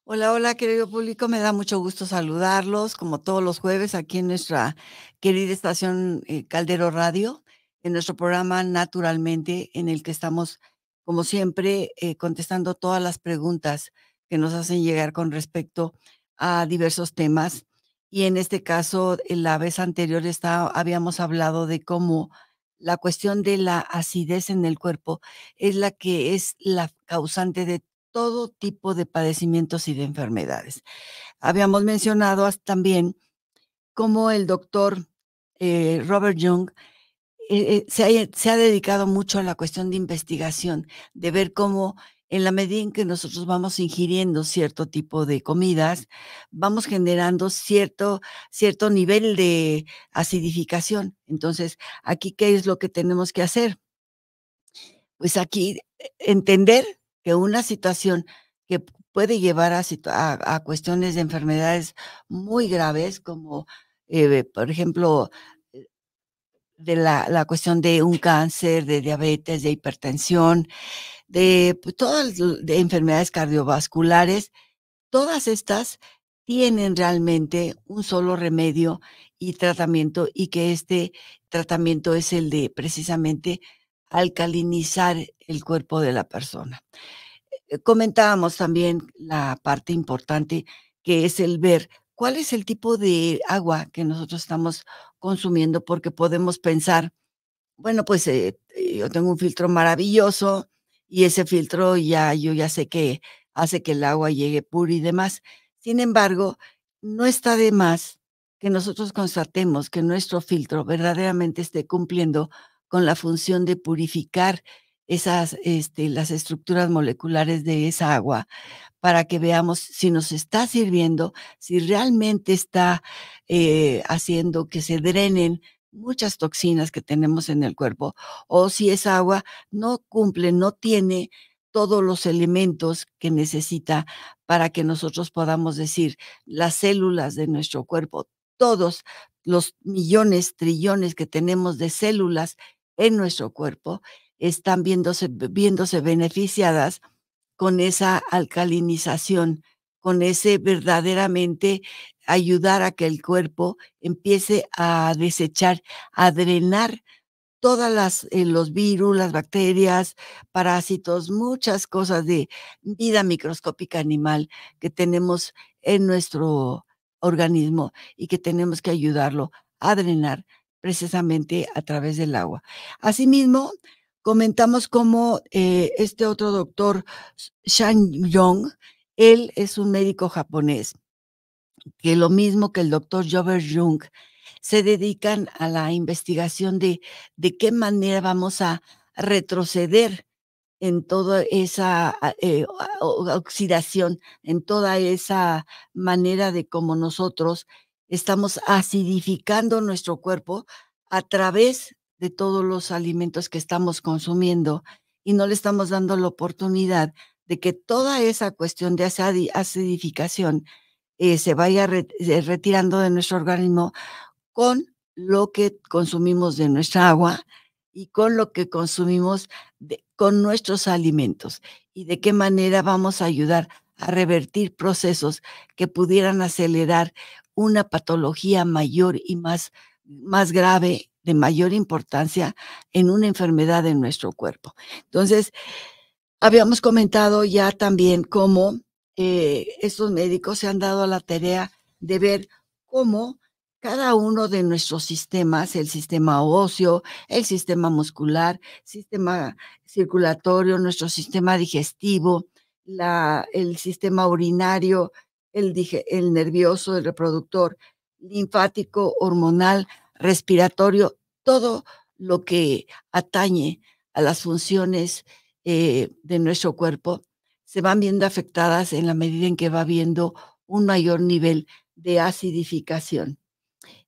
Hola, hola, querido público, me da mucho gusto saludarlos, como todos los jueves, aquí en nuestra querida estación, Caldero Radio, en nuestro programa Naturalmente, en el que estamos, como siempre, contestando todas las preguntas que nos hacen llegar con respecto a diversos temas. Y en este caso, en la vez anterior habíamos hablado de cómo la cuestión de la acidez en el cuerpo es la que es la causante de todo tipo de padecimientos y de enfermedades. Habíamos mencionado también cómo el doctor Robert Jung se ha dedicado mucho a la cuestión de investigación, de ver cómo en la medida en que nosotros vamos ingiriendo cierto tipo de comidas, vamos generando cierto nivel de acidificación. Entonces, aquí, ¿qué es lo que tenemos que hacer? Pues aquí, entender que una situación que puede llevar a cuestiones de enfermedades muy graves, como, por ejemplo, eh, de la cuestión de un cáncer, de diabetes, de hipertensión, de, pues, todas de enfermedades cardiovasculares, todas estas tienen realmente un solo remedio y tratamiento, y que este tratamiento es el de precisamente alcalinizar el cuerpo de la persona. Comentábamos también la parte importante que es el ver cuál es el tipo de agua que nosotros estamos consumiendo, porque podemos pensar, bueno, pues, yo tengo un filtro maravilloso y ese filtro yo ya sé que hace que el agua llegue pura y demás. Sin embargo, no está de más que nosotros constatemos que nuestro filtro verdaderamente esté cumpliendo con la función de purificar las estructuras moleculares de esa agua, para que veamos si nos está sirviendo, si realmente está, haciendo que se drenen muchas toxinas que tenemos en el cuerpo, o si esa agua no cumple, no tiene todos los elementos que necesita para que nosotros podamos decir, las células de nuestro cuerpo, todos los millones, trillones que tenemos de células en nuestro cuerpo, están viéndose beneficiadas con esa alcalinización, con ese verdaderamente ayudar a que el cuerpo empiece a desechar, a drenar todas los virus, las bacterias, parásitos, muchas cosas de vida microscópica animal que tenemos en nuestro organismo y que tenemos que ayudarlo a drenar precisamente a través del agua. Asimismo, comentamos cómo, este otro doctor, Shan Yong, él es un médico japonés que lo mismo que el doctor Robert Jung, se dedican a la investigación de qué manera vamos a retroceder en toda esa, oxidación, en toda esa manera de cómo nosotros estamos acidificando nuestro cuerpo a través de todos los alimentos que estamos consumiendo, y no le estamos dando la oportunidad de que toda esa cuestión de acidificación se vaya retirando de nuestro organismo con lo que consumimos de nuestra agua y con lo que consumimos con nuestros alimentos, y de qué manera vamos a ayudar a revertir procesos que pudieran acelerar una patología mayor y más grave, de mayor importancia en una enfermedad de nuestro cuerpo. Entonces, habíamos comentado ya también cómo, estos médicos se han dado a la tarea de ver cómo cada uno de nuestros sistemas, el sistema óseo, el sistema muscular, sistema circulatorio, nuestro sistema digestivo, el sistema urinario, el nervioso, el reproductor, linfático, hormonal, respiratorio, todo lo que atañe a las funciones de nuestro cuerpo, se van viendo afectadas en la medida en que va habiendo un mayor nivel de acidificación.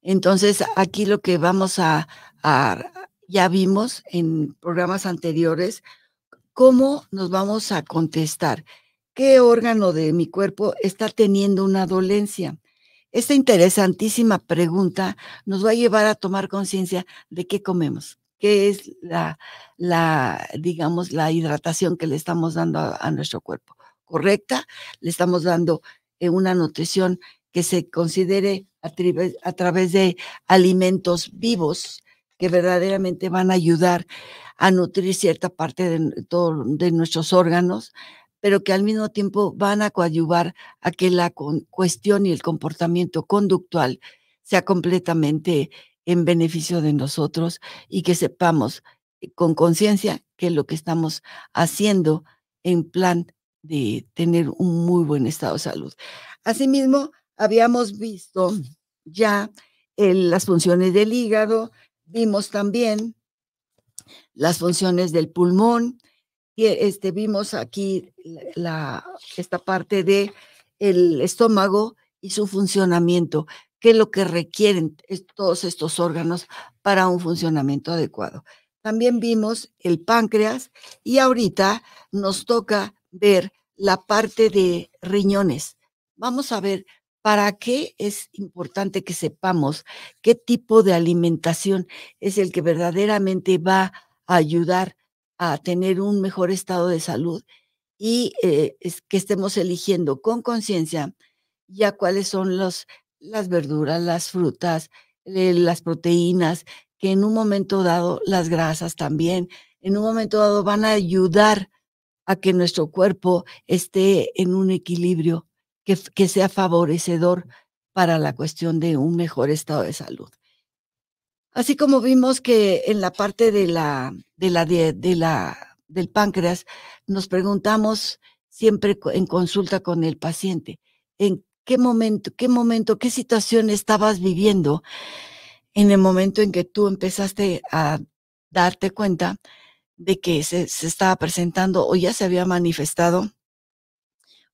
Entonces, aquí lo que a ya vimos en programas anteriores, cómo nos vamos a contestar, qué órgano de mi cuerpo está teniendo una dolencia. Esta interesantísima pregunta nos va a llevar a tomar conciencia de qué comemos, qué es digamos, la hidratación que le estamos dando a nuestro cuerpo, correcta, le estamos dando una nutrición que se considere a través de alimentos vivos que verdaderamente van a ayudar a nutrir cierta parte de nuestros órganos, pero que al mismo tiempo van a coadyuvar a que la cuestión y el comportamiento conductual sea completamente en beneficio de nosotros y que sepamos con conciencia que es lo que estamos haciendo en plan de tener un muy buen estado de salud. Asimismo, habíamos visto ya las funciones del hígado, vimos también las funciones del pulmón, y vimos aquí esta parte de el estómago y su funcionamiento, qué es lo que requieren todos estos órganos para un funcionamiento adecuado. También vimos el páncreas y ahorita nos toca ver la parte de riñones. Vamos a ver para qué es importante que sepamos qué tipo de alimentación es el que verdaderamente va a ayudar a tener un mejor estado de salud y, es que estemos eligiendo con conciencia ya cuáles son las verduras, las frutas, las proteínas, que en un momento dado, las grasas también, en un momento dado van a ayudar a que nuestro cuerpo esté en un equilibrio que sea favorecedor para la cuestión de un mejor estado de salud. Así como vimos que en la parte del páncreas, nos preguntamos siempre en consulta con el paciente, ¿en qué momento, qué situación estabas viviendo en el momento en que tú empezaste a darte cuenta de que se estaba presentando o ya se había manifestado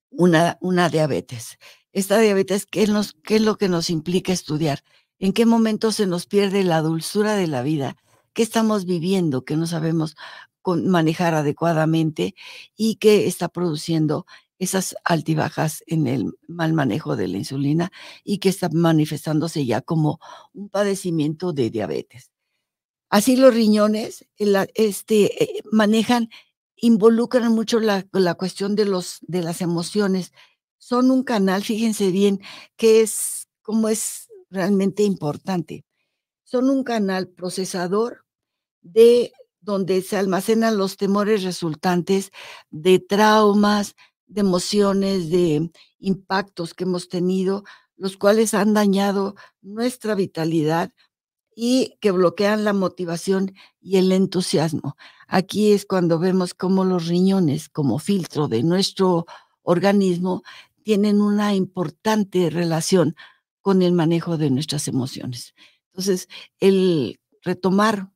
una diabetes? Esta diabetes, ¿qué es lo que nos implica estudiar? ¿En qué momento se nos pierde la dulzura de la vida? ¿Qué estamos viviendo que no sabemos manejar adecuadamente y que está produciendo esas altibajas en el mal manejo de la insulina y que está manifestándose ya como un padecimiento de diabetes? Así los riñones, manejan, involucran mucho la cuestión de las emociones. Son un canal, fíjense bien, que es cómo es realmente importante. Son un canal procesador de donde se almacenan los temores resultantes de traumas, de emociones, de impactos que hemos tenido, los cuales han dañado nuestra vitalidad y que bloquean la motivación y el entusiasmo. Aquí es cuando vemos cómo los riñones, como filtro de nuestro organismo, tienen una importante relación con el manejo de nuestras emociones. Entonces, el retomar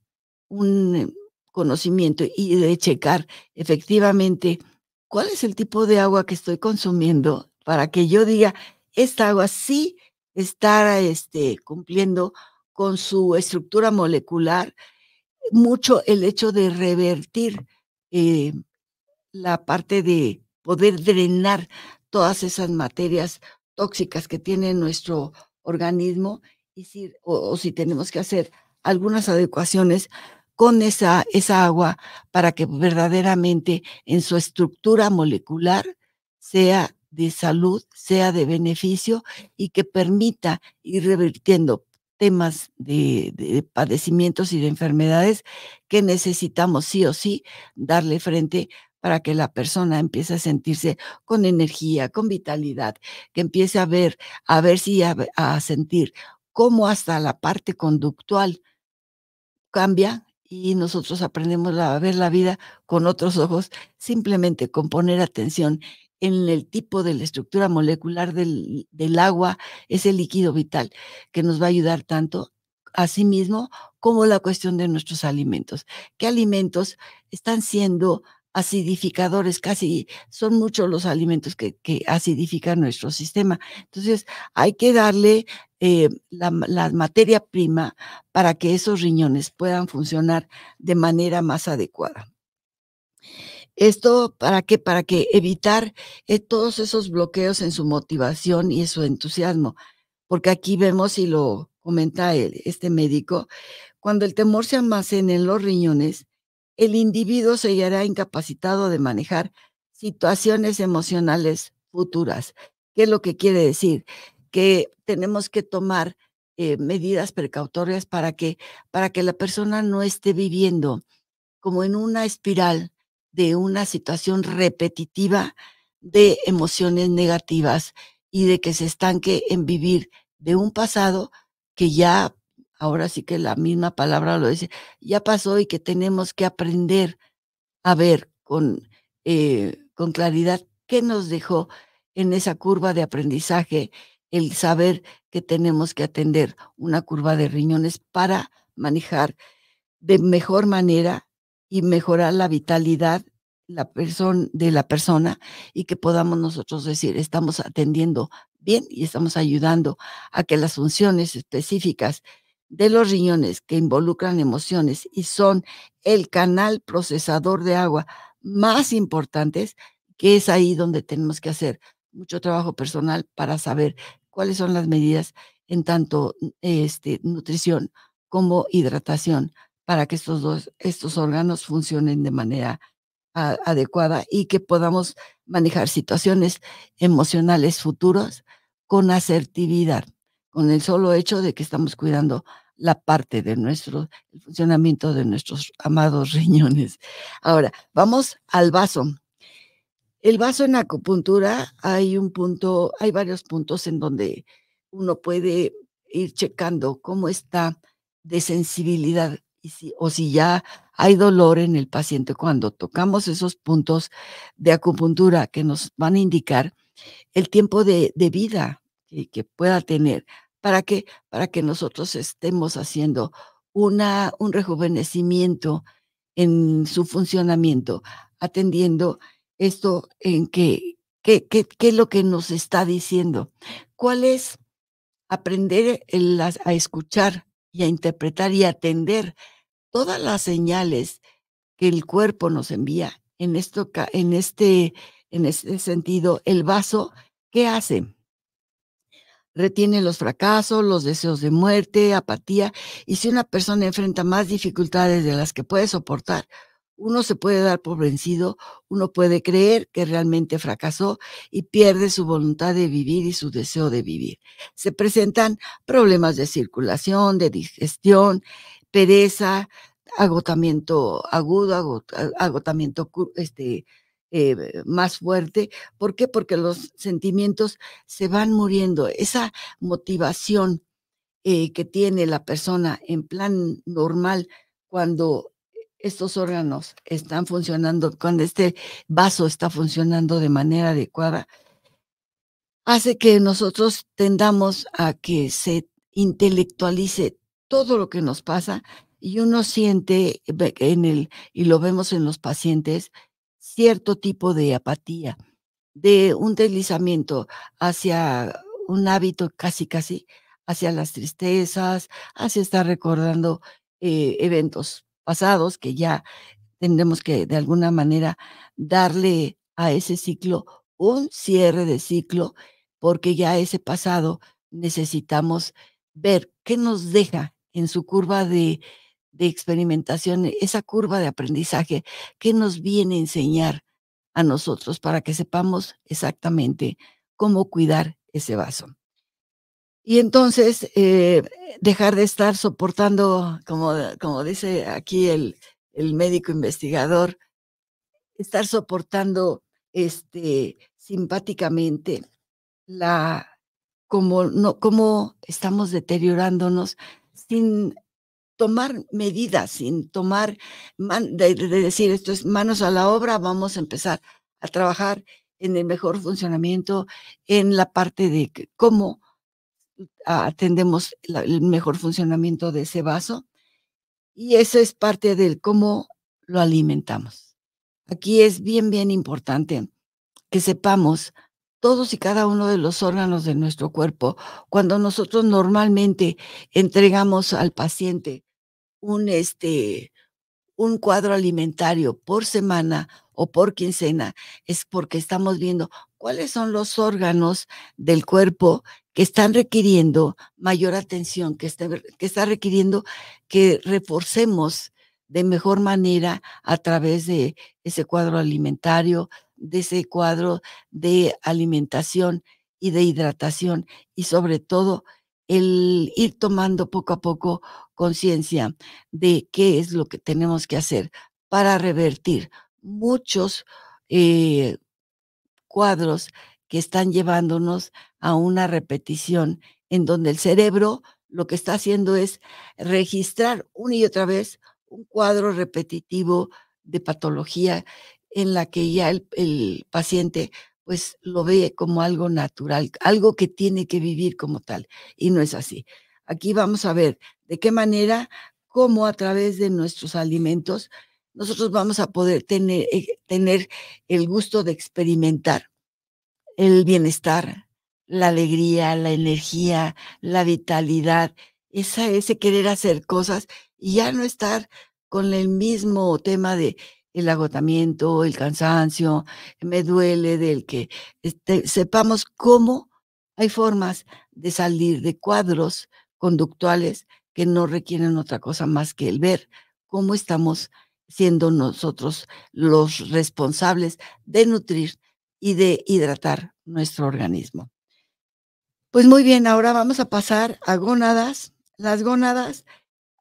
un conocimiento y de checar efectivamente cuál es el tipo de agua que estoy consumiendo para que yo diga, esta agua sí está cumpliendo con su estructura molecular, mucho el hecho de revertir, eh, la parte de poder drenar todas esas materias tóxicas que tiene nuestro organismo, y si tenemos que hacer algunas adecuaciones con esa agua para que verdaderamente en su estructura molecular sea de salud, sea de beneficio y que permita ir revirtiendo temas de padecimientos y de enfermedades que necesitamos sí o sí darle frente para que la persona empiece a sentirse con energía, con vitalidad, que empiece a ver si a sentir cómo hasta la parte conductual cambia y nosotros aprendemos a ver la vida con otros ojos, simplemente con poner atención en el tipo de la estructura molecular del agua, ese líquido vital que nos va a ayudar tanto a sí mismo como la cuestión de nuestros alimentos. ¿Qué alimentos están siendo acidificadores? Casi son muchos los alimentos que acidifican nuestro sistema. Entonces, hay que darle la materia prima para que esos riñones puedan funcionar de manera más adecuada. ¿Esto para qué? Para que evitar, todos esos bloqueos en su motivación y en su entusiasmo, porque aquí vemos, y lo comenta este médico, cuando el temor se almacena en los riñones, el individuo se hallará incapacitado de manejar situaciones emocionales futuras. ¿Qué es lo que quiere decir? Que tenemos que tomar medidas precautorias para que la persona no esté viviendo como en una espiral de una situación repetitiva de emociones negativas y de que se estanque en vivir de un pasado que ya, ahora sí que la misma palabra lo dice, ya pasó y que tenemos que aprender a ver con claridad qué nos dejó en esa curva de aprendizaje el saber que tenemos que atender una curva de riñones para manejar de mejor manera y mejorar la vitalidad de la persona y que podamos nosotros decir, estamos atendiendo bien y estamos ayudando a que las funciones específicas de los riñones que involucran emociones y son el canal procesador de agua más importantes, que es ahí donde tenemos que hacer mucho trabajo personal para saber cuáles son las medidas en tanto, nutrición como hidratación para que estos órganos funcionen de manera adecuada y que podamos manejar situaciones emocionales futuras con asertividad, con el solo hecho de que estamos cuidando la parte de el funcionamiento de nuestros amados riñones. Ahora, vamos al vaso. El vaso en acupuntura hay varios puntos en donde uno puede ir checando cómo está de sensibilidad y si ya hay dolor en el paciente cuando tocamos esos puntos de acupuntura que nos van a indicar el tiempo de vida que pueda tener, para que nosotros estemos haciendo un rejuvenecimiento en su funcionamiento, atendiendo esto en qué es lo que nos está diciendo. ¿Cuál es aprender a escuchar y a interpretar y atender todas las señales que el cuerpo nos envía? En este sentido, el vaso, ¿qué hace? Retiene los fracasos, los deseos de muerte, apatía, y si una persona enfrenta más dificultades de las que puede soportar, uno se puede dar por vencido, uno puede creer que realmente fracasó y pierde su voluntad de vivir y su deseo de vivir. Se presentan problemas de circulación, de digestión, pereza, agotamiento agudo, agotamiento más fuerte. ¿Por qué? Porque los sentimientos se van muriendo. Esa motivación que tiene la persona en plan normal cuando estos órganos están funcionando, cuando este vaso está funcionando de manera adecuada, hace que nosotros tendamos a que se intelectualice todo lo que nos pasa y uno siente y lo vemos en los pacientes, cierto tipo de apatía, de un deslizamiento hacia un hábito casi, hacia las tristezas, hacia estar recordando, eventos pasados que ya tendremos que, de alguna manera, darle a ese ciclo un cierre de ciclo, porque ya ese pasado necesitamos ver qué nos deja en su curva de experimentación, esa curva de aprendizaje, qué nos viene a enseñar a nosotros para que sepamos exactamente cómo cuidar ese vaso. Y entonces, dejar de estar soportando, como dice aquí el médico investigador, estar soportando, simpáticamente la cómo estamos deteriorándonos sin tomar medidas, sin tomar de decir: "Esto es manos a la obra, vamos a empezar a trabajar en el mejor funcionamiento", en la parte de que cómo atendemos el mejor funcionamiento de ese vaso, y eso es parte del cómo lo alimentamos. Aquí es bien importante que sepamos todos y cada uno de los órganos de nuestro cuerpo, cuando nosotros normalmente entregamos al paciente un, un cuadro alimentario por semana o por quincena, es porque estamos viendo cuáles son los órganos del cuerpo que están requiriendo mayor atención, que está requiriendo que reforcemos de mejor manera a través de ese cuadro alimentario, de ese cuadro de alimentación y de hidratación, y sobre todo el ir tomando poco a poco conciencia de qué es lo que tenemos que hacer para revertir muchos eh, cuadros que están llevándonos a una repetición en donde el cerebro lo que está haciendo es registrar una y otra vez un cuadro repetitivo de patología en la que ya el paciente pues lo ve como algo natural, algo que tiene que vivir como tal, y no es así. Aquí vamos a ver de qué manera, cómo a través de nuestros alimentos nosotros vamos a poder tener el gusto de experimentar el bienestar, la alegría, la energía, la vitalidad, ese querer hacer cosas y ya no estar con el mismo tema de el agotamiento, el cansancio, me duele, del que, sepamos cómo hay formas de salir de cuadros conductuales que no requieren otra cosa más que el ver cómo estamos siendo nosotros los responsables de nutrir y de hidratar nuestro organismo. Pues muy bien, ahora vamos a pasar a gónadas. Las gónadas,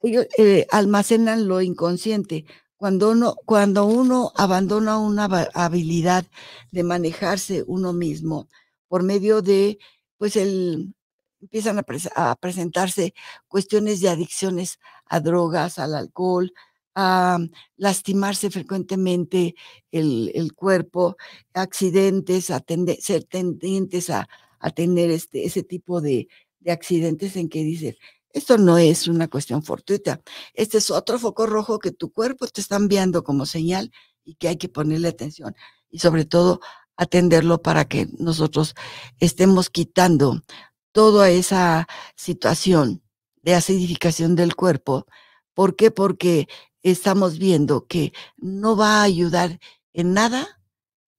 ellos, almacenan lo inconsciente. Cuando uno abandona una habilidad de manejarse uno mismo por medio de, pues, empiezan a presentarse cuestiones de adicciones a drogas, al alcohol, a lastimarse frecuentemente el cuerpo, accidentes, ser tendientes a tener ese tipo de accidentes en que dices: "Esto no es una cuestión fortuita, este es otro foco rojo que tu cuerpo te está enviando como señal y que hay que ponerle atención", y sobre todo atenderlo para que nosotros estemos quitando toda esa situación de acidificación del cuerpo. ¿Por qué? Porque estamos viendo que no va a ayudar en nada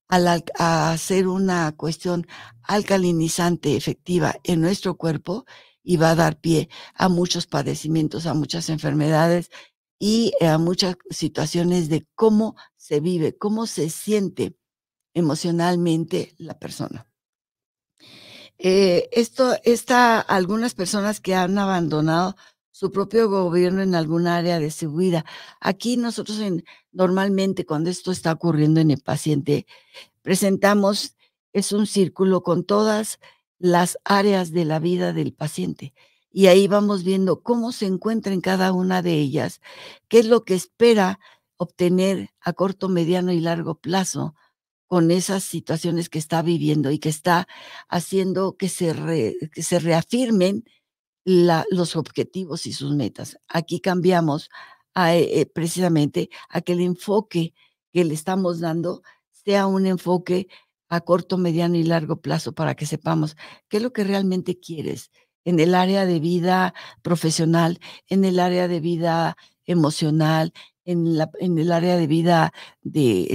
a hacer una cuestión alcalinizante efectiva en nuestro cuerpo y va a dar pie a muchos padecimientos, a muchas enfermedades y a muchas situaciones de cómo se vive, cómo se siente emocionalmente la persona. Algunas personas que han abandonado su propio gobierno en algún área de su vida. Aquí nosotros normalmente cuando esto está ocurriendo en el paciente, presentamos es un círculo con todas las áreas de la vida del paciente, y ahí vamos viendo cómo se encuentra en cada una de ellas, qué es lo que espera obtener a corto, mediano y largo plazo con esas situaciones que está viviendo y que está haciendo que se reafirmen los objetivos y sus metas. Aquí cambiamos precisamente a que el enfoque que le estamos dando sea un enfoque a corto, mediano y largo plazo para que sepamos qué es lo que realmente quieres en el área de vida profesional, en el área de vida emocional, en el área de vida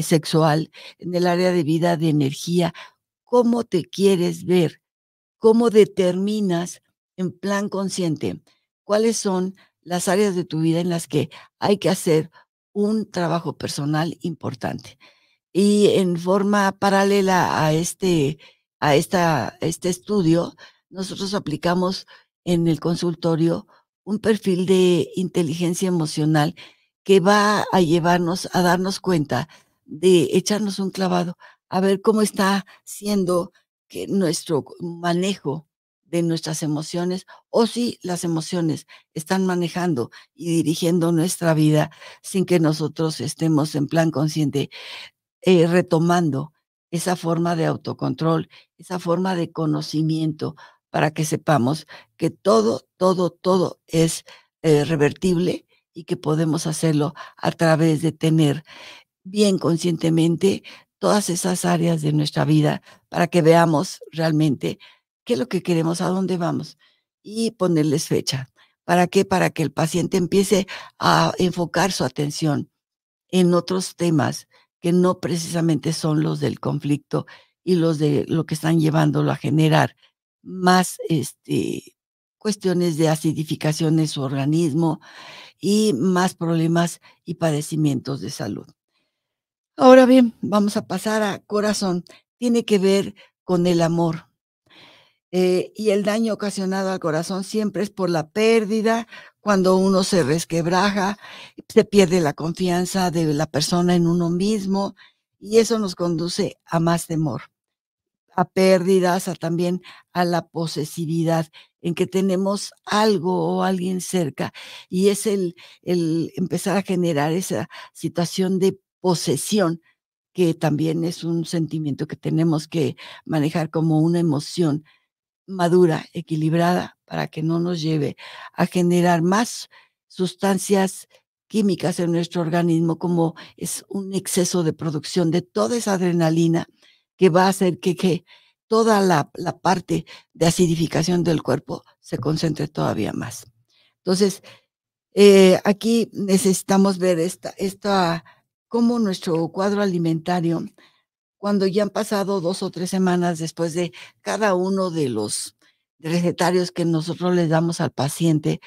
sexual, en el área de vida de energía. ¿Cómo te quieres ver? ¿Cómo determinas en plan consciente cuáles son las áreas de tu vida en las que hay que hacer un trabajo personal importante? Y en forma paralela a este estudio, nosotros aplicamos en el consultorio un perfil de inteligencia emocional que va a llevarnos a darnos cuenta de echarnos un clavado, a ver cómo está siendo que nuestro manejo de nuestras emociones, o si las emociones están manejando y dirigiendo nuestra vida sin que nosotros estemos en plan consciente retomando esa forma de autocontrol, esa forma de conocimiento, para que sepamos que todo, todo, todo es revertible y que podemos hacerlo a través de tener bien conscientemente todas esas áreas de nuestra vida para que veamos realmente qué es lo que queremos, a dónde vamos y ponerles fecha. ¿Para qué? Para que el paciente empiece a enfocar su atención en otros temas que no precisamente son los del conflicto y los de lo que están llevándolo a generar más, cuestiones de acidificación en su organismo y más problemas y padecimientos de salud. Ahora bien, vamos a pasar a corazón. Tiene que ver con el amor. Y el daño ocasionado al corazón siempre es por la pérdida, cuando uno se resquebraja, se pierde la confianza de la persona en uno mismo, y eso nos conduce a más temor, a pérdidas, a también a la posesividad, en que tenemos algo o alguien cerca, y es el empezar a generar esa situación de posesión, que también es un sentimiento que tenemos que manejar como una emoción madura, equilibrada, para que no nos lleve a generar más sustancias químicas en nuestro organismo, como es un exceso de producción de toda esa adrenalina que va a hacer que toda la parte de acidificación del cuerpo se concentre todavía más. Entonces, aquí necesitamos ver esta cómo nuestro cuadro alimentario, cuando ya han pasado 2 o 3 semanas después de cada uno de los recetarios que nosotros les damos al paciente,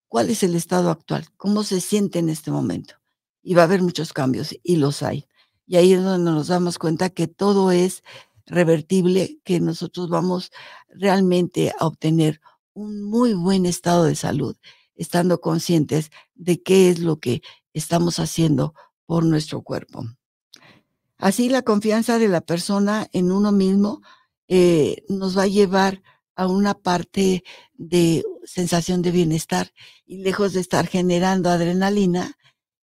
¿cuál es el estado actual? ¿Cómo se siente en este momento? Y va a haber muchos cambios, y los hay. Y ahí es donde nos damos cuenta que todo es revertible, que nosotros vamos realmente a obtener un muy buen estado de salud, estando conscientes de qué es lo que estamos haciendo por nuestro cuerpo. Así la confianza de la persona en uno mismo, nos va a llevar a una parte de sensación de bienestar, y lejos de estar generando adrenalina,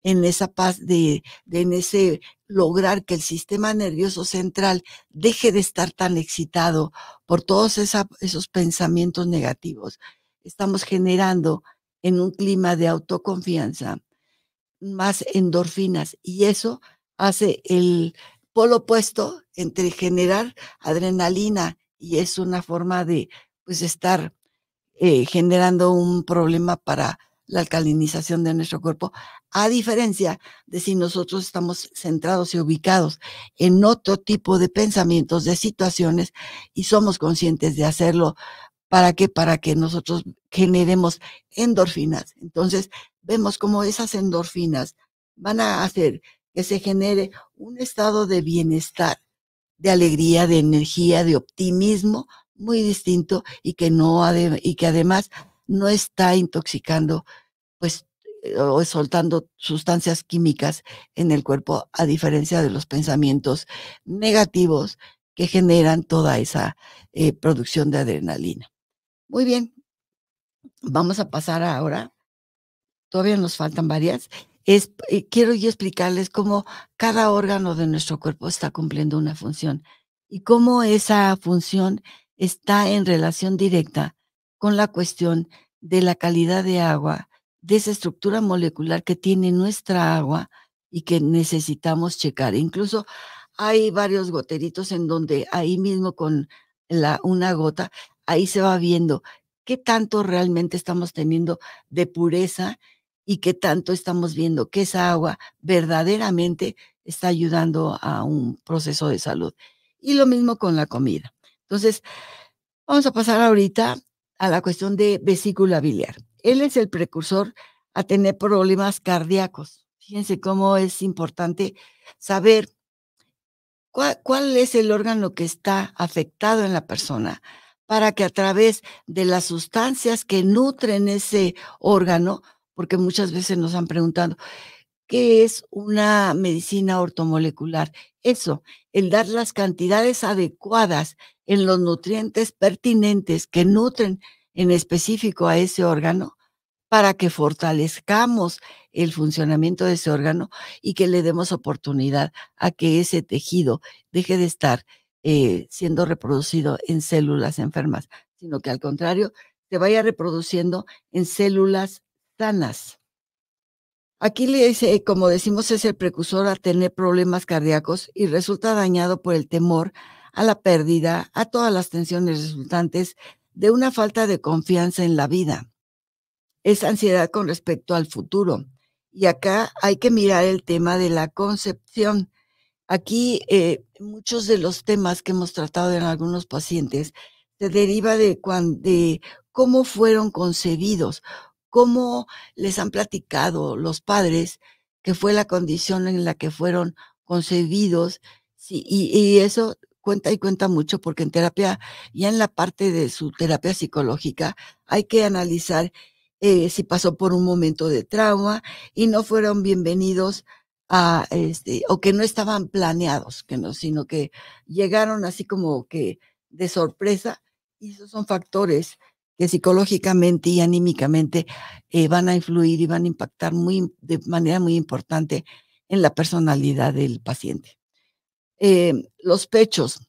en esa paz de en ese lograr que el sistema nervioso central deje de estar tan excitado por todos esos pensamientos negativos. Estamos generando en un clima de autoconfianza más endorfinas, y eso hace el polo opuesto entre generar adrenalina, y es una forma de, pues, estar, generando un problema para la alcalinización de nuestro cuerpo, a diferencia de si nosotros estamos centrados y ubicados en otro tipo de pensamientos, de situaciones, y somos conscientes de hacerlo. ¿Para qué? Para que nosotros generemos endorfinas. Entonces, vemos cómo esas endorfinas van a hacer que se genere un estado de bienestar, de alegría, de energía, de optimismo muy distinto, y que no y que además no está intoxicando, pues, o soltando sustancias químicas en el cuerpo, a diferencia de los pensamientos negativos que generan toda esa, producción de adrenalina. Muy bien, vamos a pasar ahora, todavía nos faltan varias. Quiero yo explicarles cómo cada órgano de nuestro cuerpo está cumpliendo una función, y cómo esa función está en relación directa con la cuestión de la calidad de agua, de esa estructura molecular que tiene nuestra agua y que necesitamos checar. Incluso hay varios goteritos en donde ahí mismo con una gota, ahí se va viendo qué tanto realmente estamos teniendo de pureza, y qué tanto estamos viendo que esa agua verdaderamente está ayudando a un proceso de salud. Y lo mismo con la comida. Entonces, vamos a pasar ahorita a la cuestión de vesícula biliar. Él es el precursor a tener problemas cardíacos. Fíjense cómo es importante saber cuál es el órgano que está afectado en la persona, para que a través de las sustancias que nutren ese órgano, porque muchas veces nos han preguntado: ¿qué es una medicina ortomolecular? Eso, el dar las cantidades adecuadas en los nutrientes pertinentes que nutren en específico a ese órgano, para que fortalezcamos el funcionamiento de ese órgano, y que le demos oportunidad a que ese tejido deje de estar, siendo reproducido en células enfermas, sino que al contrario, se vaya reproduciendo en células sanas. Aquí le dice, como decimos, es el precursor a tener problemas cardíacos, y resulta dañado por el temor a la pérdida, a todas las tensiones resultantes de una falta de confianza en la vida. Es ansiedad con respecto al futuro. Y acá hay que mirar el tema de la concepción. Aquí, muchos de los temas que hemos tratado en algunos pacientes se deriva de cómo fueron concebidos, cómo les han platicado los padres que fue la condición en la que fueron concebidos, sí, y eso cuenta y cuenta mucho, porque en terapia, ya en la parte de su terapia psicológica, hay que analizar, si pasó por un momento de trauma y no fueron bienvenidos o que no estaban planeados, que no, sino que llegaron así como que de sorpresa, y esos son factores que psicológicamente y anímicamente, van a influir y van a impactar de manera muy importante en la personalidad del paciente. Los pechos,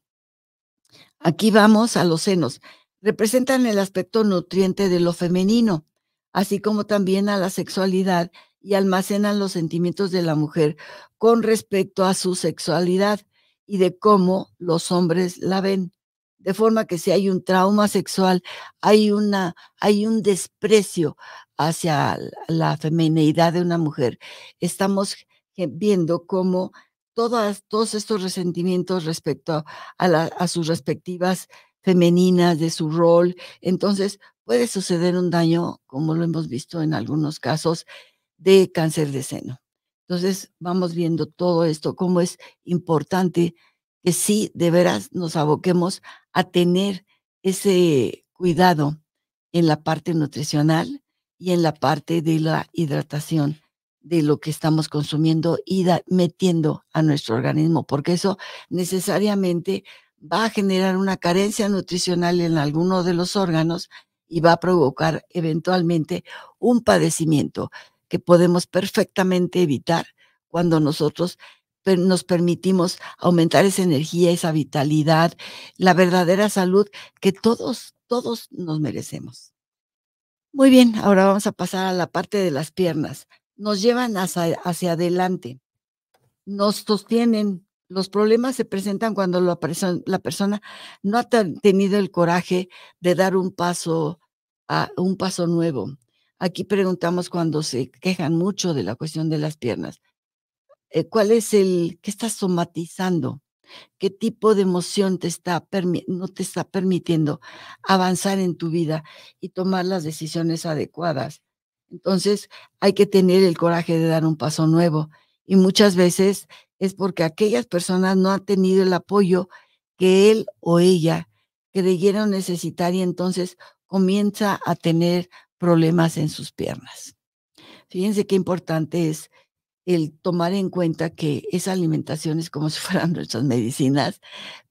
aquí vamos a los senos, representan el aspecto nutriente de lo femenino, así como también a la sexualidad, y almacenan los sentimientos de la mujer con respecto a su sexualidad y de cómo los hombres la ven. De forma que si hay un trauma sexual, hay un desprecio hacia la femineidad de una mujer. Estamos viendo cómo todos estos resentimientos respecto a sus respectivas femeninas, de su rol. Entonces, puede suceder un daño, como lo hemos visto en algunos casos, de cáncer de seno. Entonces, vamos viendo todo esto, cómo es importante que sí, de veras, nos aboquemos a tener ese cuidado en la parte nutricional y en la parte de la hidratación de lo que estamos consumiendo y metiendo a nuestro organismo, porque eso necesariamente va a generar una carencia nutricional en alguno de los órganos y va a provocar eventualmente un padecimiento que podemos perfectamente evitar cuando nosotros nos permitimos aumentar esa energía, esa vitalidad, la verdadera salud que todos nos merecemos. Muy bien, ahora vamos a pasar a la parte de las piernas. Nos llevan hacia adelante, nos sostienen. Los problemas se presentan cuando la persona no ha tenido el coraje de dar un paso nuevo. Aquí preguntamos cuando se quejan mucho de la cuestión de las piernas, ¿cuál es qué estás somatizando? ¿Qué tipo de emoción no te está permitiendo avanzar en tu vida y tomar las decisiones adecuadas? Entonces, hay que tener el coraje de dar un paso nuevo, y muchas veces es porque aquellas personas no han tenido el apoyo que él o ella creyeron necesitar, y entonces comienza a tener problemas en sus piernas. Fíjense qué importante es el tomar en cuenta que esa alimentación es como si fueran nuestras medicinas,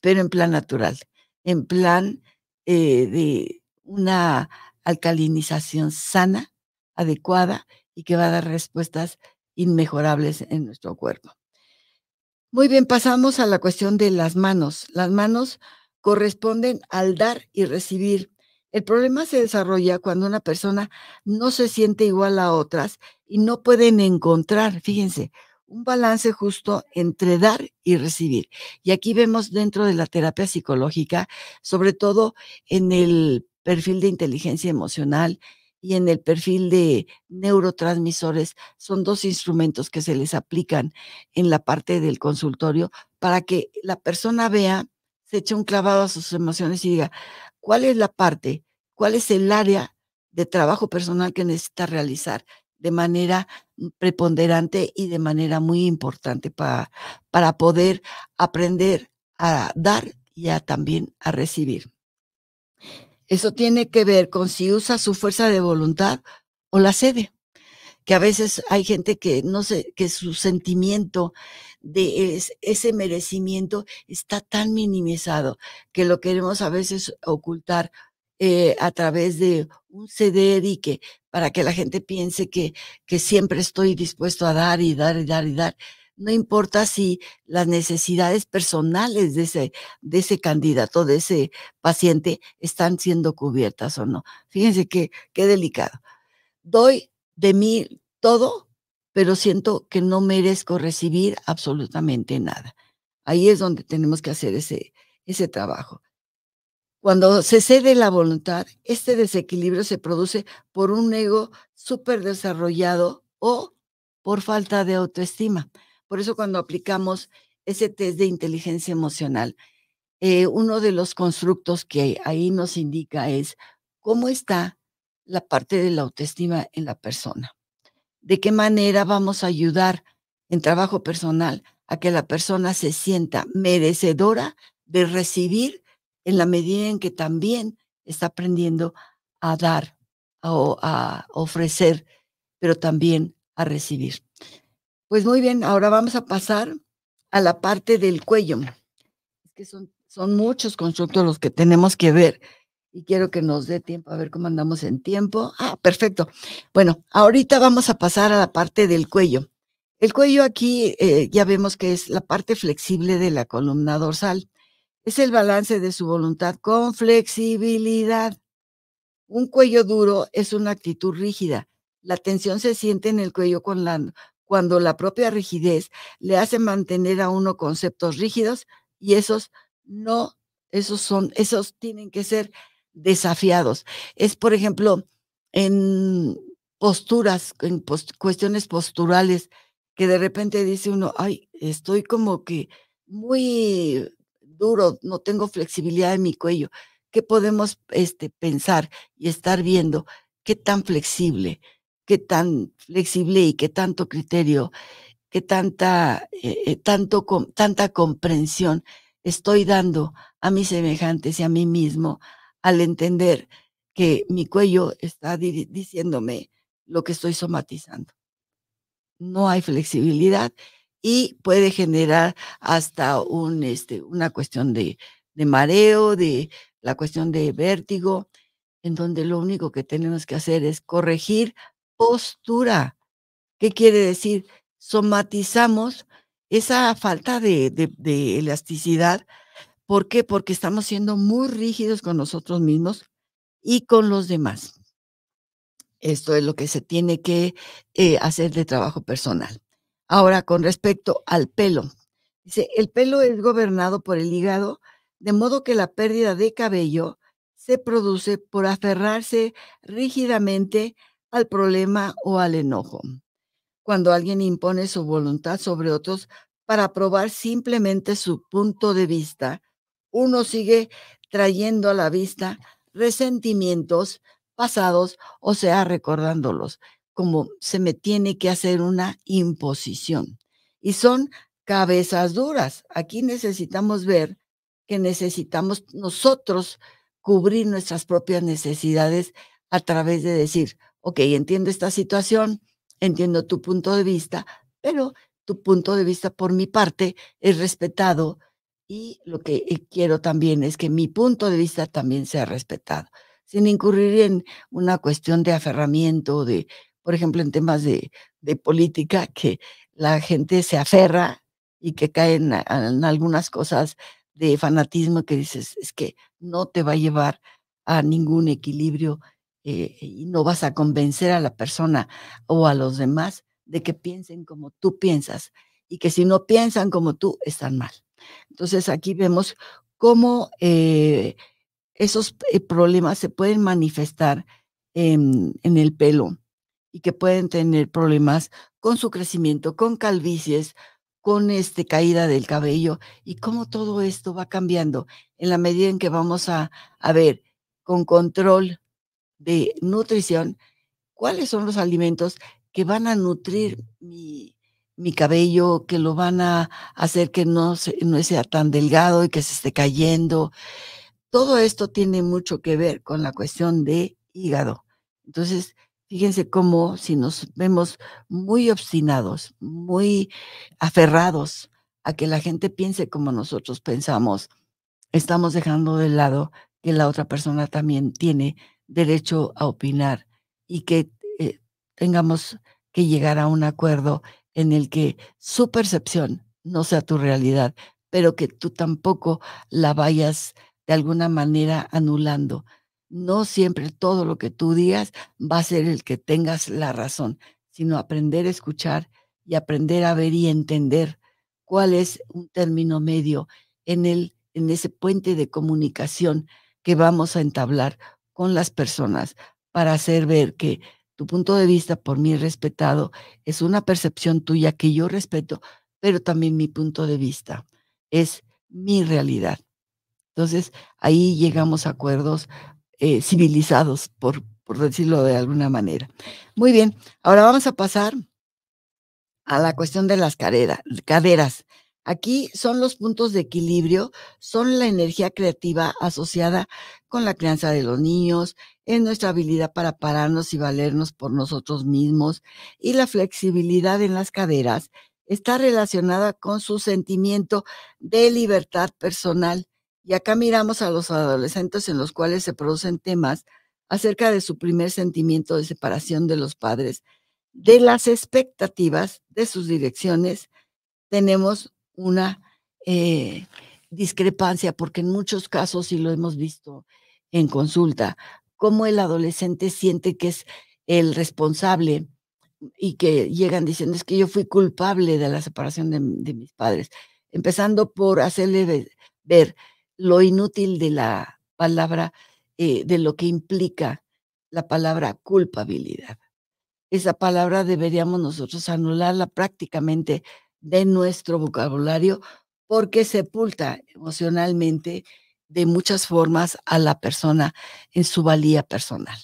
pero en plan natural, en plan, de una alcalinización sana, adecuada, y que va a dar respuestas inmejorables en nuestro cuerpo. Muy bien, pasamos a la cuestión de las manos. Las manos corresponden al dar y recibir. El problema se desarrolla cuando una persona no se siente igual a otras y no pueden encontrar, fíjense, un balance justo entre dar y recibir. Y aquí vemos dentro de la terapia psicológica, sobre todo en el perfil de inteligencia emocional y en el perfil de neurotransmisores, son 2 instrumentos que se les aplican en la parte del consultorio para que la persona vea, se eche un clavado a sus emociones y diga, ¿cuál es la parte, cuál es el área de trabajo personal que necesita realizar de manera preponderante y de manera muy importante para poder aprender a dar y también a recibir? Eso tiene que ver con si usa su fuerza de voluntad o la cede, que a veces hay gente que no sé, que su sentimiento de ese merecimiento está tan minimizado que lo queremos a veces ocultar, a través de un ceder, y que para que la gente piense que siempre estoy dispuesto a dar y dar y dar y dar. No importa si las necesidades personales de ese candidato, de ese paciente, están siendo cubiertas o no. Fíjense qué delicado. Doy de mí todo, pero siento que no merezco recibir absolutamente nada. Ahí es donde tenemos que hacer ese trabajo. Cuando se cede la voluntad, este desequilibrio se produce por un ego superdesarrollado o por falta de autoestima. Por eso cuando aplicamos ese test de inteligencia emocional, uno de los constructos que ahí nos indica es cómo está la parte de la autoestima en la persona. ¿De qué manera vamos a ayudar en trabajo personal a que la persona se sienta merecedora de recibir en la medida en que también está aprendiendo a dar o a ofrecer, pero también a recibir. Pues muy bien, ahora vamos a pasar a la parte del cuello. Es que son muchos constructos los que tenemos que ver y quiero que nos dé tiempo a ver cómo andamos en tiempo. Ah, perfecto. Bueno, ahorita vamos a pasar a la parte del cuello. El cuello aquí, ya vemos que es la parte flexible de la columna dorsal. Es el balance de su voluntad con flexibilidad. Un cuello duro es una actitud rígida. La tensión se siente en el cuello cuando la propia rigidez le hace mantener a uno conceptos rígidos y no, esos tienen que ser desafiados. Es, por ejemplo, en posturas, en cuestiones posturales, que de repente dice uno, ay, estoy como que muy duro, no tengo flexibilidad en mi cuello. ¿Qué podemos pensar y estar viendo qué tan flexible y qué tanto criterio, qué tanta comprensión estoy dando a mis semejantes y a mí mismo al entender que mi cuello está diciéndome lo que estoy somatizando? No hay flexibilidad y puede generar hasta una cuestión de mareo, de la cuestión de vértigo, en donde lo único que tenemos que hacer es corregir postura. ¿Qué quiere decir? Somatizamos esa falta de elasticidad. ¿Por qué? Porque estamos siendo muy rígidos con nosotros mismos y con los demás. Esto es lo que se tiene que hacer de trabajo personal. Ahora, con respecto al pelo, dice, el pelo es gobernado por el hígado, de modo que la pérdida de cabello se produce por aferrarse rígidamente al problema o al enojo. Cuando alguien impone su voluntad sobre otros para probar simplemente su punto de vista, uno sigue trayendo a la vista resentimientos pasados, o sea, recordándolos, como se me tiene que hacer una imposición. Y son cabezas duras. Aquí necesitamos ver que necesitamos nosotros cubrir nuestras propias necesidades a través de decir, ok, entiendo esta situación, entiendo tu punto de vista, pero tu punto de vista por mi parte es respetado y lo que quiero también es que mi punto de vista también sea respetado, sin incurrir en una cuestión de aferramiento, por ejemplo, en temas de política, que la gente se aferra y que cae en algunas cosas de fanatismo que dices, es que no te va a llevar a ningún equilibrio y no vas a convencer a la persona o a los demás de que piensen como tú piensas y que si no piensan como tú, están mal. Entonces, aquí vemos cómo, esos, problemas se pueden manifestar en el pelo y que pueden tener problemas con su crecimiento, con calvicies, con, caída del cabello, y cómo todo esto va cambiando en la medida en que vamos a ver con control de nutrición, cuáles son los alimentos que van a nutrir mi cabello, que lo van a hacer que no sea tan delgado y que se esté cayendo. Todo esto tiene mucho que ver con la cuestión de hígado. Entonces, fíjense cómo si nos vemos muy obstinados, muy aferrados a que la gente piense como nosotros pensamos, estamos dejando de lado que la otra persona también tiene derecho a opinar y que tengamos que llegar a un acuerdo en el que su percepción no sea tu realidad, pero que tú tampoco la vayas de alguna manera anulando. No siempre todo lo que tú digas va a ser el que tengas la razón, sino aprender a escuchar y aprender a ver y entender cuál es un término medio en ese puente de comunicación que vamos a entablar con las personas para hacer ver que tu punto de vista, por mí respetado, es una percepción tuya que yo respeto, pero también mi punto de vista es mi realidad. Entonces, ahí llegamos a acuerdos, civilizados, por decirlo de alguna manera. Muy bien, ahora vamos a pasar a la cuestión de las caderas. Aquí son los puntos de equilibrio, son la energía creativa asociada con la crianza de los niños, en nuestra habilidad para pararnos y valernos por nosotros mismos, y la flexibilidad en las caderas está relacionada con su sentimiento de libertad personal. Y acá miramos a los adolescentes en los cuales se producen temas acerca de su primer sentimiento de separación de los padres, de las expectativas, de sus direcciones. Tenemos una, eh, discrepancia, porque en muchos casos, y lo hemos visto en consulta, cómo el adolescente siente que es el responsable y que llegan diciendo: "Es que yo fui culpable de la separación de mis padres", empezando por hacerle ver lo inútil de la palabra, de lo que implica la palabra culpabilidad. Esa palabra deberíamos nosotros anularla prácticamente de nuestro vocabulario, porque sepulta emocionalmente de muchas formas a la persona en su valía personal.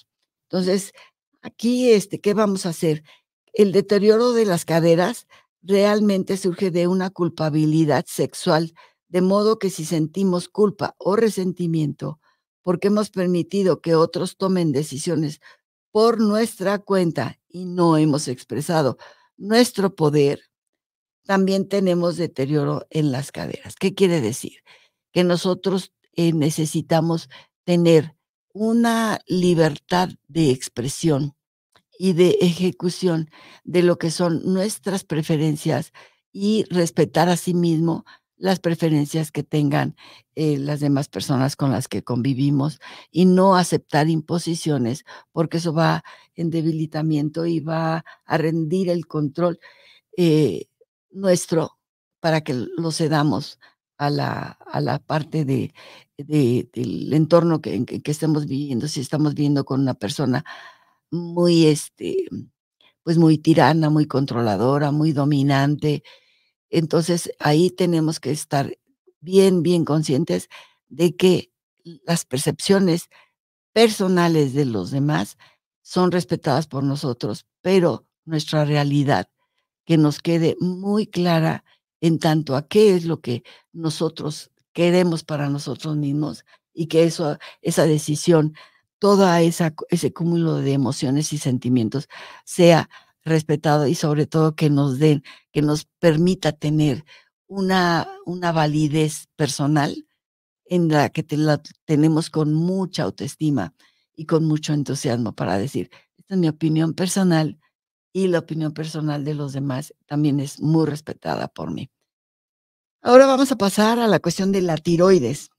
Entonces, aquí, ¿qué vamos a hacer? El deterioro de las caderas realmente surge de una culpabilidad sexual, de modo que si sentimos culpa o resentimiento porque hemos permitido que otros tomen decisiones por nuestra cuenta y no hemos expresado nuestro poder, también tenemos deterioro en las caderas. ¿Qué quiere decir? Que nosotros, necesitamos tener una libertad de expresión y de ejecución de lo que son nuestras preferencias y respetar asimismo las preferencias que tengan, las demás personas con las que convivimos, y no aceptar imposiciones, porque eso va en debilitamiento y va a rendir el control, eh, nuestro, para que lo cedamos a la parte del entorno que estemos viviendo. Si estamos viviendo con una persona muy, pues, muy tirana, muy controladora, muy dominante. Entonces, ahí tenemos que estar bien, bien conscientes de que las percepciones personales de los demás son respetadas por nosotros, pero nuestra realidad, que nos quede muy clara en tanto a qué es lo que nosotros queremos para nosotros mismos, y que esa decisión, toda ese cúmulo de emociones y sentimientos sea respetado, y sobre todo que nos permita tener una validez personal en la que la tenemos con mucha autoestima y con mucho entusiasmo para decir: "Esta es mi opinión personal, y la opinión personal de los demás también es muy respetada por mí". Ahora vamos a pasar a la cuestión de la tiroides.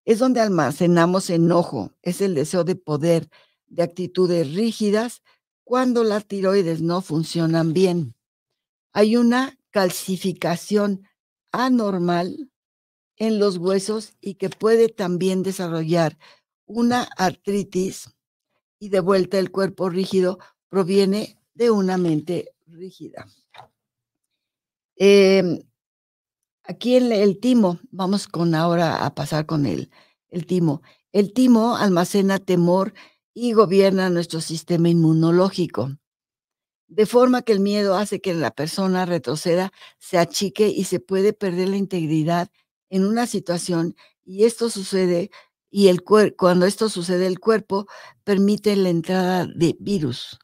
Es donde almacenamos enojo, es el deseo de poder, de actitudes rígidas, cuando las tiroides no funcionan bien. Hay una calcificación anormal en los huesos y que puede también desarrollar una artritis, y de vuelta el cuerpo rígido proviene de una mente rígida. Em, Aquí el timo, vamos con ahora a pasar con el timo. El timo almacena temor y gobierna nuestro sistema inmunológico, de forma que el miedo hace que la persona retroceda, se achique y se puede perder la integridad en una situación, y esto sucede cuando esto sucede, el cuerpo permite la entrada de virus.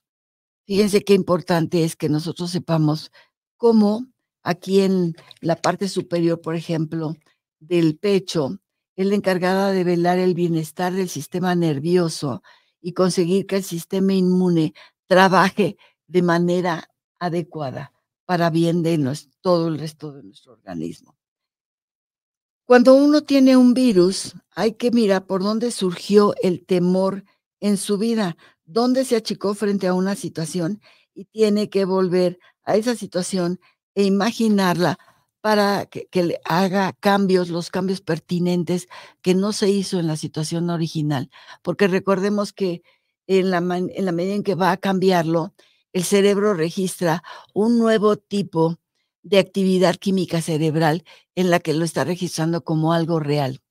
Fíjense qué importante es que nosotros sepamos cómo aquí en la parte superior, por ejemplo, del pecho, es la encargada de velar el bienestar del sistema nervioso y conseguir que el sistema inmune trabaje de manera adecuada para bien de todo el resto de nuestro organismo. Cuando uno tiene un virus, hay que mirar por dónde surgió el temor en su vida, dónde se achicó frente a una situación, y tiene que volver a esa situación e imaginarla para que le haga cambios, los cambios pertinentes que no se hizo en la situación original. Porque recordemos que en la medida en que va a cambiarlo, el cerebro registra un nuevo tipo de actividad química cerebral en la que lo está registrando como algo real.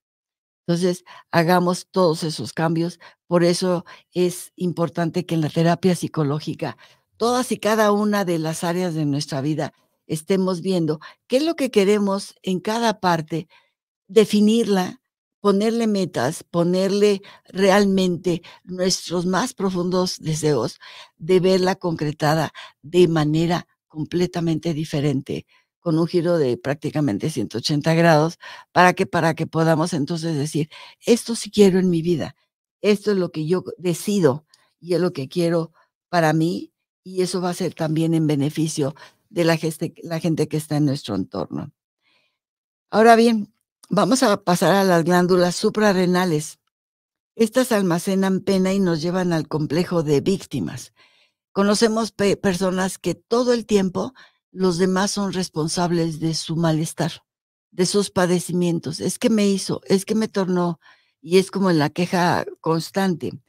Entonces, hagamos todos esos cambios. Por eso es importante que en la terapia psicológica, todas y cada una de las áreas de nuestra vida estemos viendo qué es lo que queremos en cada parte, definirla, ponerle metas, ponerle realmente nuestros más profundos deseos de verla concretada de manera completamente diferente, con un giro de prácticamente 180 grados, para que podamos entonces decir: "Esto sí quiero en mi vida, esto es lo que yo decido y es lo que quiero para mí", y eso va a ser también en beneficio de la gente que está en nuestro entorno. Ahora bien, vamos a pasar a las glándulas suprarrenales. Estas almacenan pena y nos llevan al complejo de víctimas. Conocemos personas que todo el tiempo los demás son responsables de su malestar, de sus padecimientos. Es que me hizo, es que me tornó, y es como en la queja constante.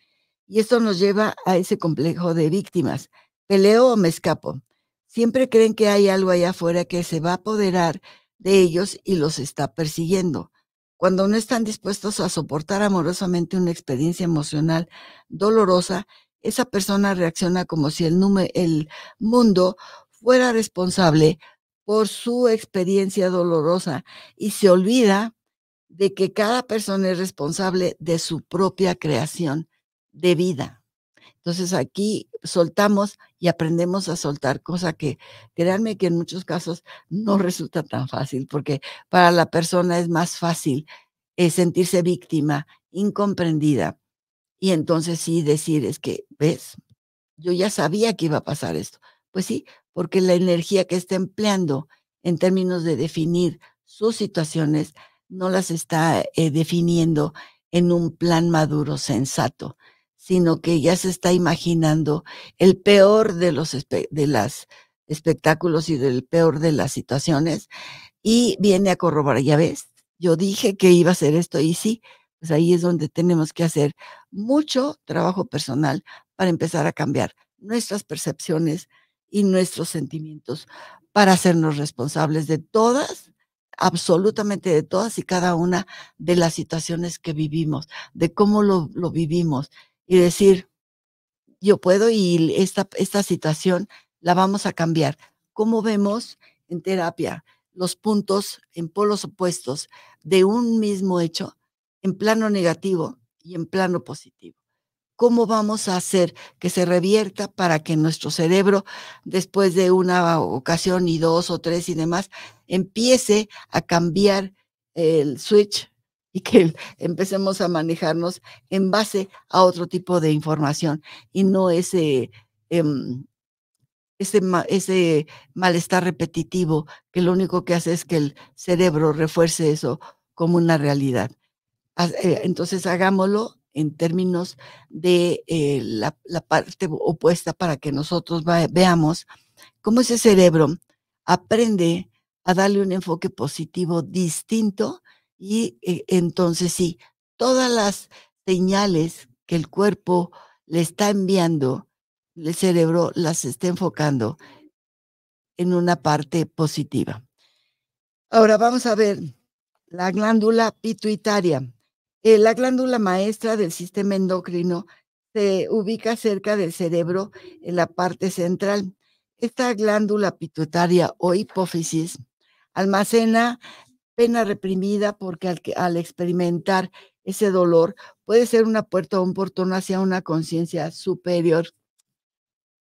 Y esto nos lleva a ese complejo de víctimas. ¿Peleo o me escapo? Siempre creen que hay algo allá afuera que se va a apoderar de ellos y los está persiguiendo. Cuando no están dispuestos a soportar amorosamente una experiencia emocional dolorosa, esa persona reacciona como si el mundo fuera responsable por su experiencia dolorosa y se olvida de que cada persona es responsable de su propia creación de vida. Entonces, aquí soltamos y aprendemos a soltar, cosa que créanme que en muchos casos no resulta tan fácil, porque para la persona es más fácil, sentirse víctima, incomprendida, y entonces sí decir: "Es que, ¿ves? Yo ya sabía que iba a pasar esto". Pues sí, porque la energía que está empleando en términos de definir sus situaciones, no las está, definiendo en un plan maduro, sensato, sino que ya se está imaginando el peor de los de las espectáculos y del peor de las situaciones, y viene a corroborar, ¿ya ves? Yo dije que iba a hacer esto y sí, pues ahí es donde tenemos que hacer mucho trabajo personal para empezar a cambiar nuestras percepciones y nuestros sentimientos para hacernos responsables de todas, absolutamente de todas y cada una de las situaciones que vivimos, de cómo lo vivimos y decir: "Yo puedo y esta situación la vamos a cambiar". ¿Cómo vemos en terapia los puntos en polos opuestos de un mismo hecho, en plano negativo y en plano positivo? ¿Cómo vamos a hacer que se revierta para que nuestro cerebro, después de una ocasión y 2 o 3 y demás, empiece a cambiar el switch y que empecemos a manejarnos en base a otro tipo de información y no em, ese malestar repetitivo que lo único que hace es que el cerebro refuerce eso como una realidad? Entonces, hagámoslo en términos de, la parte opuesta para que nosotros veamos cómo ese cerebro aprende a darle un enfoque positivo distinto y, entonces sí, todas las señales que el cuerpo le está enviando, el cerebro las está enfocando en una parte positiva. Ahora vamos a ver la glándula pituitaria. La glándula maestra del sistema endocrino se ubica cerca del cerebro en la parte central. Esta glándula pituitaria o hipófisis almacena pena reprimida porque al experimentar ese dolor puede ser una puerta o un portón hacia una conciencia superior.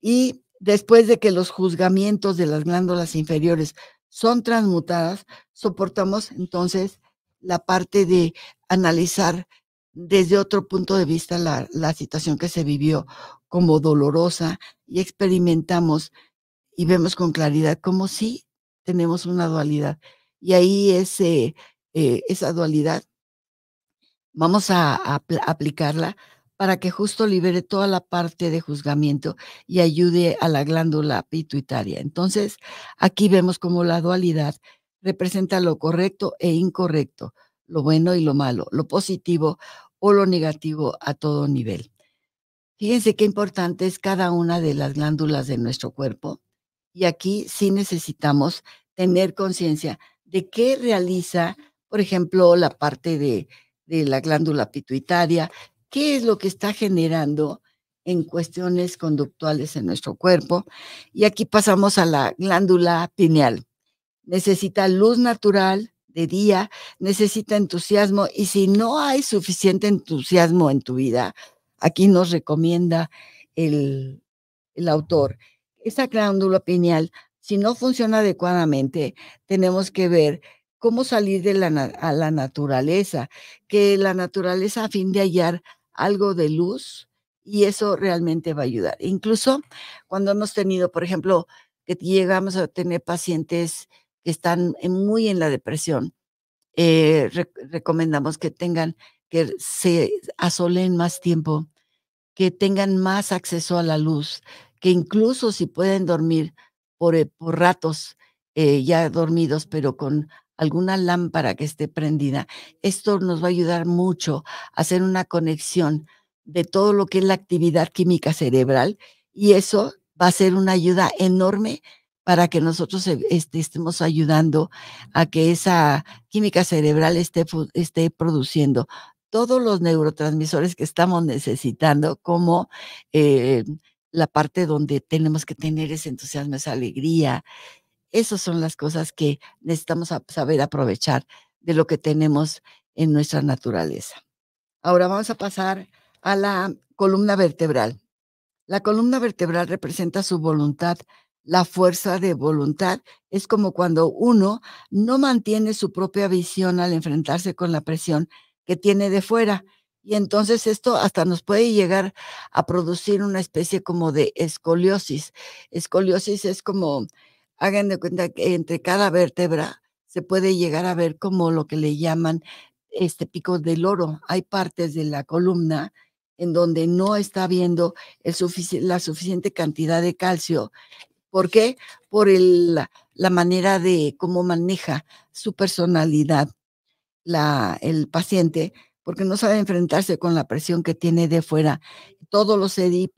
Y después de que los juzgamientos de las glándulas inferiores son transmutadas, soportamos entonces la parte de analizar desde otro punto de vista la situación que se vivió como dolorosa y experimentamos y vemos con claridad cómo sí tenemos una dualidad. Y ahí esa dualidad vamos a aplicarla para que justo libere toda la parte de juzgamiento y ayude a la glándula pituitaria. Entonces, aquí vemos cómo la dualidad representa lo correcto e incorrecto, lo bueno y lo malo, lo positivo o lo negativo a todo nivel. Fíjense qué importante es cada una de las glándulas de nuestro cuerpo, y aquí sí necesitamos tener conciencia de qué realiza, por ejemplo, la parte de la glándula pituitaria, qué es lo que está generando en cuestiones conductuales en nuestro cuerpo. Y aquí pasamos a la glándula pineal. Necesita luz natural de día, necesita entusiasmo, y si no hay suficiente entusiasmo en tu vida, aquí nos recomienda el autor, esa glándula pineal, si no funciona adecuadamente, tenemos que ver cómo salir de la naturaleza, que la naturaleza a fin de hallar algo de luz, y eso realmente va a ayudar. Incluso cuando hemos tenido, por ejemplo, que llegamos a tener pacientes que están muy en la depresión, recomendamos que se asoleen más tiempo, que tengan más acceso a la luz, que incluso si pueden dormir por ratos, ya dormidos, pero con alguna lámpara que esté prendida. Esto nos va a ayudar mucho a hacer una conexión de todo lo que es la actividad química cerebral, y eso va a ser una ayuda enorme para que nosotros, estemos ayudando a que esa química cerebral esté produciendo todos los neurotransmisores que estamos necesitando, como, eh, la parte donde tenemos que tener ese entusiasmo, esa alegría. Esas son las cosas que necesitamos saber aprovechar de lo que tenemos en nuestra naturaleza. Ahora vamos a pasar a la columna vertebral. La columna vertebral representa su voluntad, la fuerza de voluntad. Es como cuando uno no mantiene su propia visión al enfrentarse con la presión que tiene de fuera. Y entonces esto hasta nos puede llegar a producir una especie como de escoliosis. Escoliosis es como, hagan de cuenta que entre cada vértebra se puede llegar a ver como lo que le llaman picos del loro. Hay partes de la columna en donde no está viendo la suficiente cantidad de calcio. ¿Por qué? Por la manera de cómo maneja su personalidad el paciente, porque no sabe enfrentarse con la presión que tiene de fuera. Todo lo cede,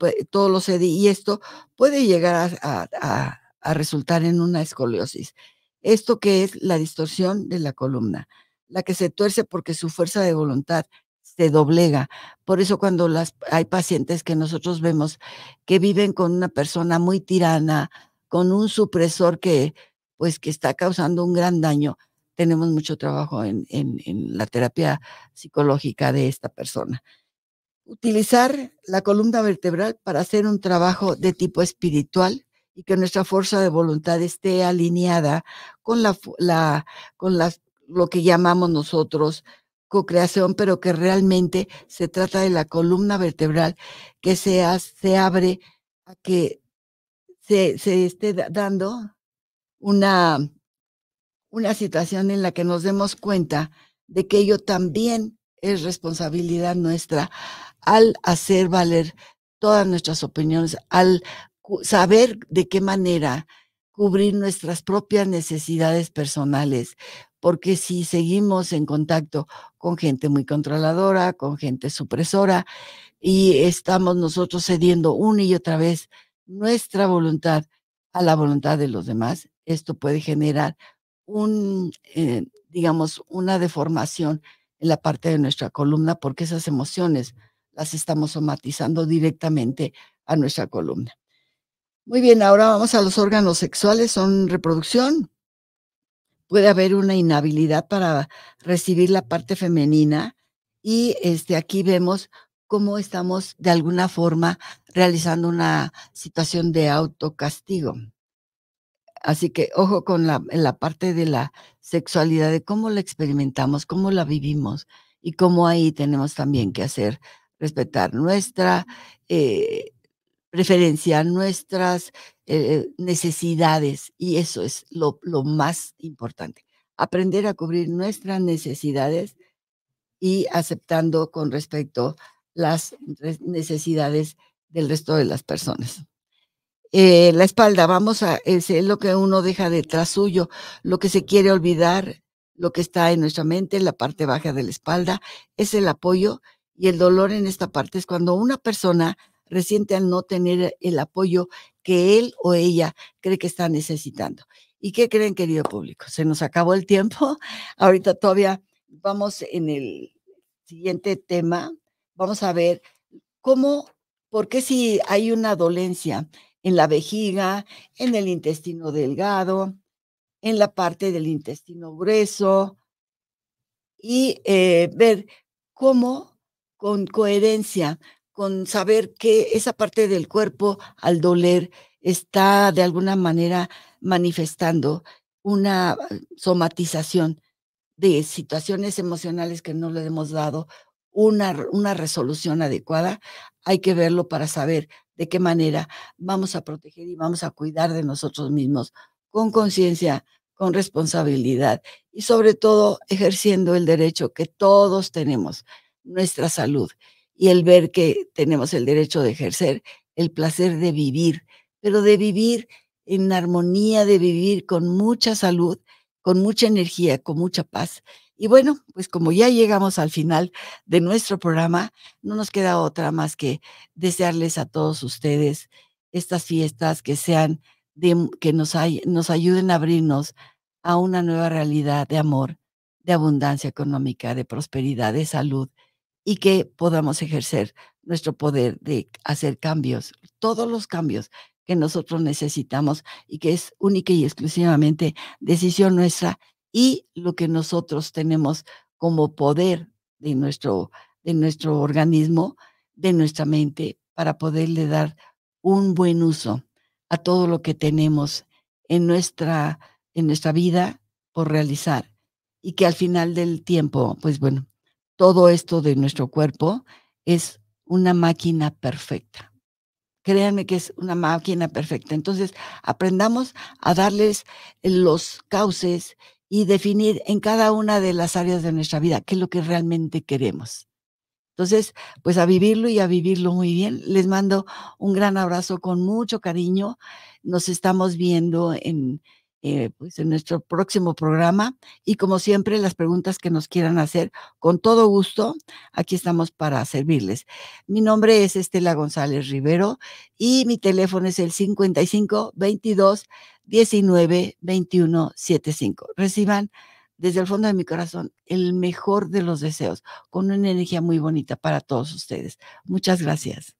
y esto puede llegar a resultar en una escoliosis. Esto que es la distorsión de la columna, la que se tuerce porque su fuerza de voluntad se doblega. Por eso cuando hay pacientes que nosotros vemos que viven con una persona muy tirana, con un supresor que, pues, que está causando un gran daño, tenemos mucho trabajo en la terapia psicológica de esta persona. Utilizar la columna vertebral para hacer un trabajo de tipo espiritual, y que nuestra fuerza de voluntad esté alineada con con lo que llamamos nosotros cocreación, pero que realmente se trata de la columna vertebral que se abre a que se esté dando una situación en la que nos demos cuenta de que ello también es responsabilidad nuestra al hacer valer todas nuestras opiniones, al saber de qué manera cubrir nuestras propias necesidades personales, porque si seguimos en contacto con gente muy controladora, con gente supresora, y estamos nosotros cediendo una y otra vez nuestra voluntad a la voluntad de los demás, esto puede generar digamos, una deformación en la parte de nuestra columna, porque esas emociones las estamos somatizando directamente a nuestra columna. Muy bien, ahora vamos a los órganos sexuales, son reproducción. Puede haber una inhabilidad para recibir la parte femenina, y, aquí vemos cómo estamos de alguna forma realizando una situación de autocastigo. Así que ojo con en la parte de la sexualidad, de cómo la experimentamos, cómo la vivimos, y cómo ahí tenemos también que hacer respetar nuestra, eh, preferencia, nuestras, necesidades, y eso es lo más importante. Aprender a cubrir nuestras necesidades y aceptando con respecto las necesidades del resto de las personas. La espalda, es lo que uno deja detrás suyo, lo que se quiere olvidar, lo que está en nuestra mente, la parte baja de la espalda, es el apoyo, y el dolor en esta parte es cuando una persona resiente al no tener el apoyo que él o ella cree que está necesitando. ¿Y qué creen, querido público? Se nos acabó el tiempo. Ahorita todavía vamos en el siguiente tema. Vamos a ver cómo Porque si hay una dolencia en la vejiga, en el intestino delgado, en la parte del intestino grueso, y, ver cómo con coherencia, con saber que esa parte del cuerpo, al doler, está de alguna manera manifestando una somatización de situaciones emocionales que no le hemos dado una resolución adecuada, hay que verlo para saber de qué manera vamos a proteger y vamos a cuidar de nosotros mismos con conciencia, con responsabilidad y sobre todo ejerciendo el derecho que todos tenemos, nuestra salud, y el ver que tenemos el derecho de ejercer el placer de vivir, pero de vivir en armonía, de vivir con mucha salud, con mucha energía, con mucha paz. Y bueno, pues como ya llegamos al final de nuestro programa, no nos queda otra más que desearles a todos ustedes estas fiestas que sean que nos ayuden a abrirnos a una nueva realidad de amor, de abundancia económica, de prosperidad, de salud, y que podamos ejercer nuestro poder de hacer cambios, todos los cambios que nosotros necesitamos y que es única y exclusivamente decisión nuestra y lo que nosotros tenemos como poder de nuestro organismo, de nuestra mente, para poderle dar un buen uso a todo lo que tenemos en nuestra vida por realizar, y que al final del tiempo, pues bueno, todo esto de nuestro cuerpo es una máquina perfecta. Créanme que es una máquina perfecta. Entonces, aprendamos a darles los cauces y definir en cada una de las áreas de nuestra vida qué es lo que realmente queremos. Entonces, pues a vivirlo y a vivirlo muy bien. Les mando un gran abrazo con mucho cariño. Nos estamos viendo pues, en nuestro próximo programa y como siempre, las preguntas que nos quieran hacer, con todo gusto, aquí estamos para servirles. Mi nombre es Estela González Rivero y mi teléfono es el 55 22 19 21 75. Reciban desde el fondo de mi corazón el mejor de los deseos con una energía muy bonita para todos ustedes. Muchas gracias.